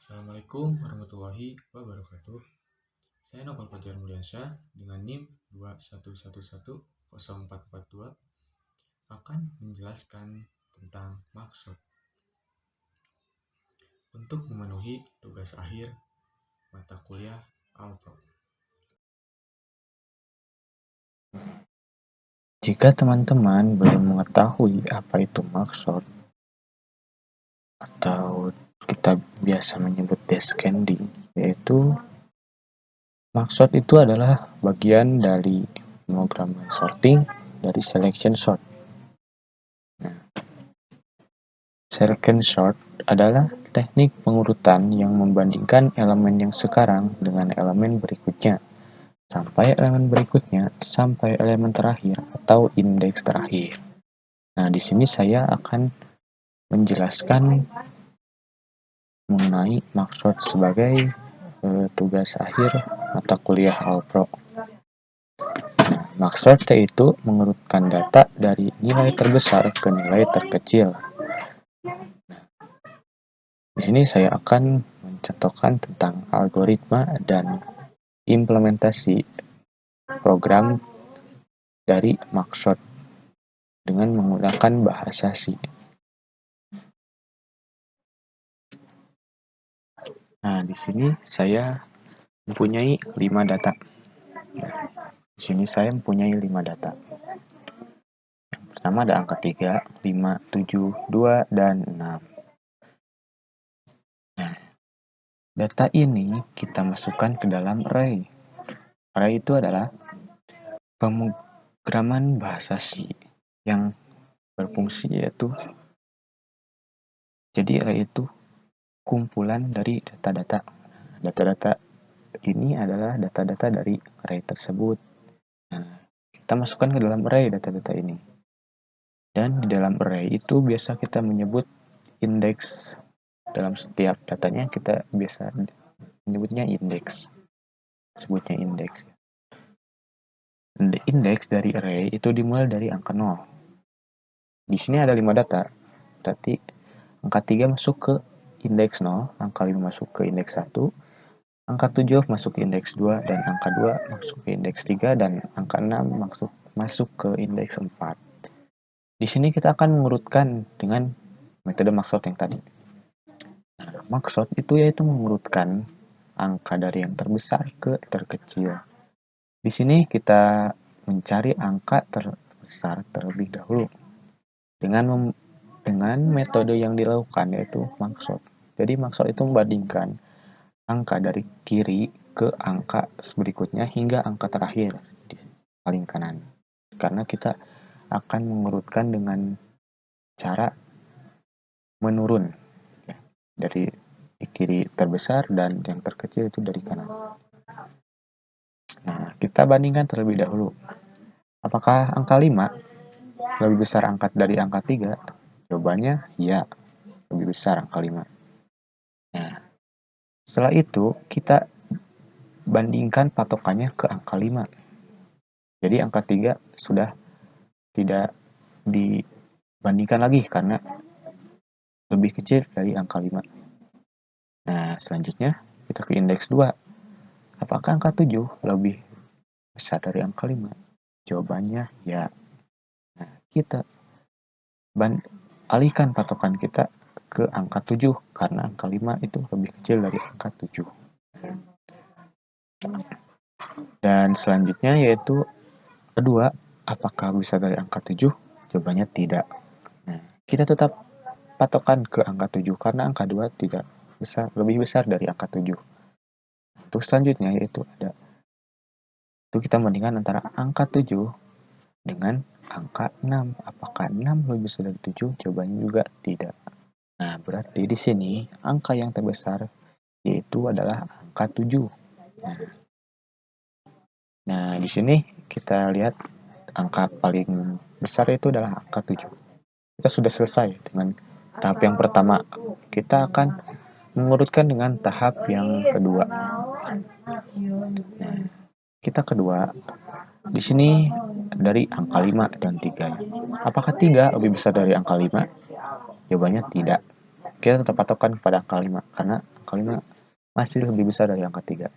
Assalamualaikum warahmatullahi wabarakatuh. Saya Nopal Fajar Mulyansyah dengan NIM 211104442 akan menjelaskan tentang maksud. Untuk memenuhi tugas akhir mata kuliah Alpro. Jika teman-teman belum mengetahui apa itu maksud, atau kita biasa menyebut descending, yaitu maksud itu adalah bagian dari pemrograman sorting dari selection sort. Selection sort adalah teknik pengurutan yang membandingkan elemen yang sekarang dengan elemen berikutnya, sampai elemen berikutnya, sampai elemen terakhir atau indeks terakhir. Nah, di sini saya akan menjelaskan mengenai maksud sebagai tugas akhir mata kuliah Alpro. Maksud yaitu mengurutkan data dari nilai terbesar ke nilai terkecil. Di sini saya akan mencontohkan tentang algoritma dan implementasi program dari maksud dengan menggunakan bahasa C. Nah, di sini saya mempunyai 5 data. Di sini saya mempunyai 5 data. Yang pertama ada angka 3, 5, 7, 2, dan 6. Nah, data ini kita masukkan ke dalam array. Array itu adalah pemrograman bahasa C yang berfungsi yaitu jadi array itu kumpulan dari data-data. Data-data ini adalah data-data dari array tersebut. Nah, kita masukkan ke dalam array data-data ini. Dan di dalam array itu biasa kita menyebut indeks. Dalam setiap datanya kita biasa menyebutnya indeks. Sebutnya indeks. Indeks dari array itu dimulai dari angka 0. Di sini ada 5 data. Berarti angka 3 masuk ke indeks 0, angka 5 masuk ke indeks 1, angka 7 masuk ke indeks 2, dan angka 2 masuk ke indeks 3, dan angka 6 masuk ke indeks 4. Di sini kita akan mengurutkan dengan metode maksud yang tadi. Nah, maksud itu yaitu mengurutkan angka dari yang terbesar ke terkecil. Di sini kita mencari angka terbesar terlebih dahulu dengan metode yang dilakukan yaitu maksud. Jadi maksud itu membandingkan angka dari kiri ke angka berikutnya hingga angka terakhir di paling kanan. Karena kita akan mengurutkan dengan cara menurun dari kiri terbesar dan yang terkecil itu dari kanan. Nah, kita bandingkan terlebih dahulu. Apakah angka 5 lebih besar dari angka 3? Jawabannya ya, lebih besar angka 5. Nah, setelah itu kita bandingkan patokannya ke angka 5. Jadi angka 3 sudah tidak dibandingkan lagi karena lebih kecil dari angka 5. Nah, selanjutnya kita ke indeks 2. Apakah angka 7 lebih besar dari angka 5? Jawabannya ya. Nah, kita alihkan patokan kita ke angka 7 karena angka 5 itu lebih kecil dari angka 7. Dan selanjutnya yaitu kedua, apakah bisa dari angka 7? Jawabannya tidak. Nah, kita tetap patokan ke angka 7 karena angka 2 tidak lebih besar dari angka 7. Untuk selanjutnya yaitu itu kita bandingkan antara angka 7 dengan angka 6. Apakah 6 lebih besar dari 7? Jawabannya juga tidak. Nah, berarti di sini angka yang terbesar yaitu adalah angka 7. Nah, di sini kita lihat angka paling besar itu adalah angka 7. Kita sudah selesai dengan tahap yang pertama. Kita akan mengurutkan dengan tahap yang kedua. Nah, kita kedua, di sini dari angka 5 dan 3. Apakah 3 lebih besar dari angka 5? Jawabannya tidak. kita tetap patokan pada angka 5 karena angka 5 masih lebih besar dari angka 3.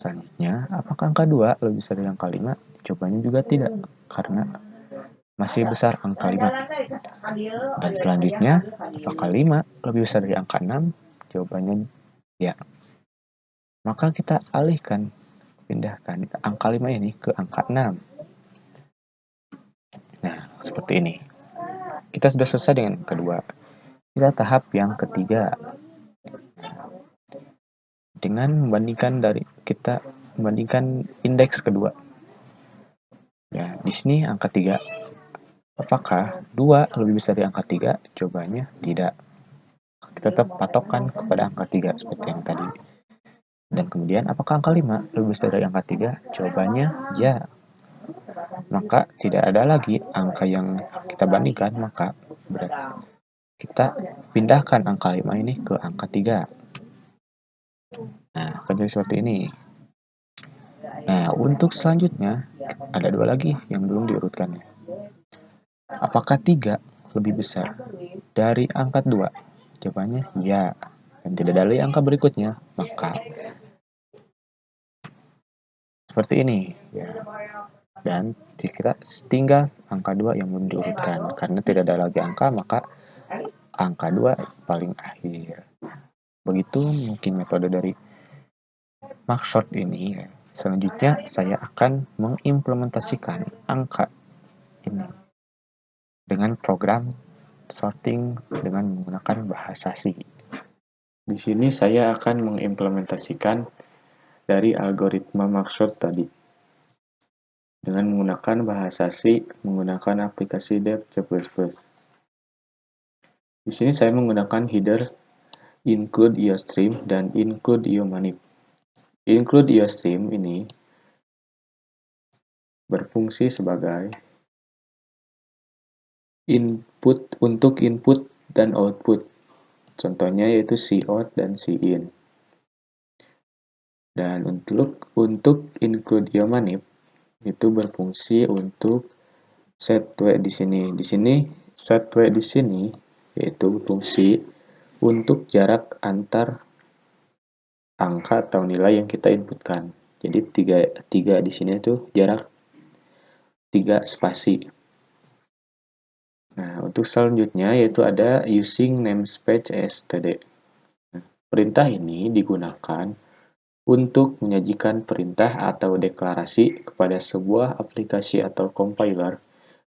Selanjutnya, apakah angka 2 lebih besar dari angka 5? Jawabannya juga tidak, karena masih besar angka 5. Dan selanjutnya, apakah 5 lebih besar dari angka 6? Jawabannya ya. Maka kita pindahkan angka 5 ini ke angka 6. Nah, seperti ini. Kita sudah selesai dengan yang kedua. Kita tahap yang ketiga. Dengan membandingkan indeks kedua. Ya, di sini angka 3. Apakah 2 lebih besar dari angka 3? Jawabannya tidak. Kita tetap patokan kepada angka 3 seperti yang tadi. Dan kemudian apakah angka 5 lebih besar dari angka 3? Jawabannya ya. Maka tidak ada lagi angka yang kita bandingkan, maka berarti kita pindahkan angka 5 ini ke angka 3. Nah, akan jadi seperti ini. Nah, untuk selanjutnya ada dua lagi yang belum diurutkan. Apakah 3 lebih besar dari angka 2? Jawabannya ya. Dan tidak ada lagi angka berikutnya, maka seperti ini ya. Dan kita tinggal angka 2 yang belum diurutkan. Karena tidak ada lagi angka, maka angka 2 paling akhir. Begitu mungkin metode dari maksud ini. Selanjutnya saya akan mengimplementasikan angka ini dengan program sorting dengan menggunakan bahasa C. Di sini saya akan mengimplementasikan dari algoritma maksud tadi dengan menggunakan bahasa C, menggunakan aplikasi Dev C++. Di sini saya menggunakan header include IOStream dan include IOManip. Include IOStream ini berfungsi sebagai input untuk input dan output. Contohnya yaitu cout dan cin. Dan untuk include IOManip itu berfungsi untuk setW di sini. Di sini setW di sini yaitu fungsi untuk jarak antar angka atau nilai yang kita inputkan. Jadi 3 di sini itu jarak 3 spasi. Nah, untuk selanjutnya yaitu ada using namespace std. Nah, perintah ini digunakan untuk menyajikan perintah atau deklarasi kepada sebuah aplikasi atau compiler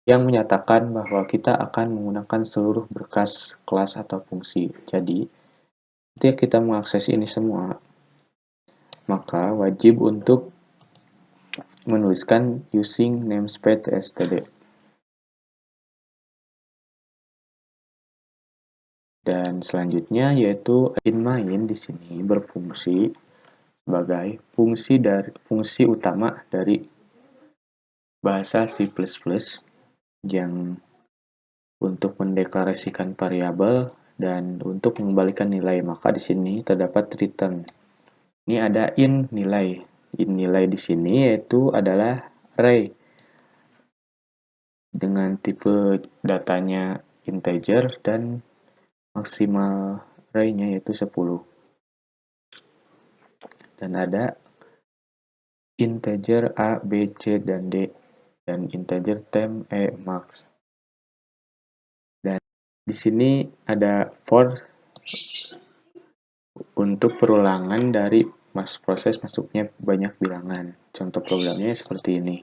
yang menyatakan bahwa kita akan menggunakan seluruh berkas, kelas, atau fungsi. Jadi, ketika kita mengakses ini semua, maka wajib untuk menuliskan using namespace std. Dan selanjutnya yaitu inMain di sini berfungsi sebagai fungsi utama dari bahasa C++ yang untuk mendeklarasikan variabel dan untuk mengembalikan nilai. Maka di sini terdapat return. Ini ada in nilai. In nilai di sini yaitu adalah array dengan tipe datanya integer dan maksimal array-nya yaitu 10. Dan ada integer A, B, C, dan D, dan integer temp, E, max. Dan di sini ada for untuk perulangan dari proses masuknya banyak bilangan. Contoh programnya seperti ini.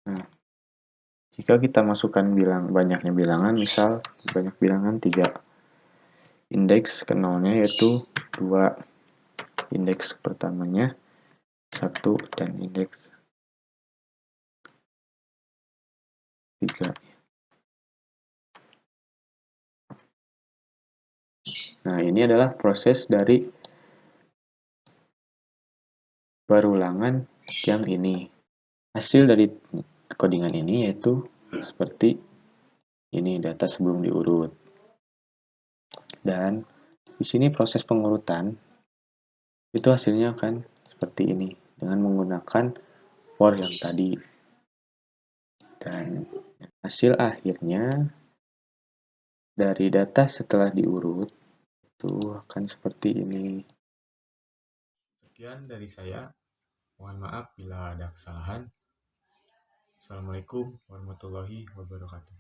Nah, jika kita masukkan banyaknya bilangan, misal banyak bilangan 3, indeks ke nolnya yaitu 2, indeks pertamanya 1, dan indeks 3. Nah, ini adalah proses dari perulangan yang ini. Hasil dari codingan ini yaitu seperti ini, data sebelum diurut. Dan di sini proses pengurutan itu hasilnya akan seperti ini dengan menggunakan for yang tadi. Dan Hasil akhirnya dari data setelah diurut itu akan seperti ini. Sekian dari saya. Mohon maaf bila ada kesalahan. Assalamualaikum warahmatullahi wabarakatuh.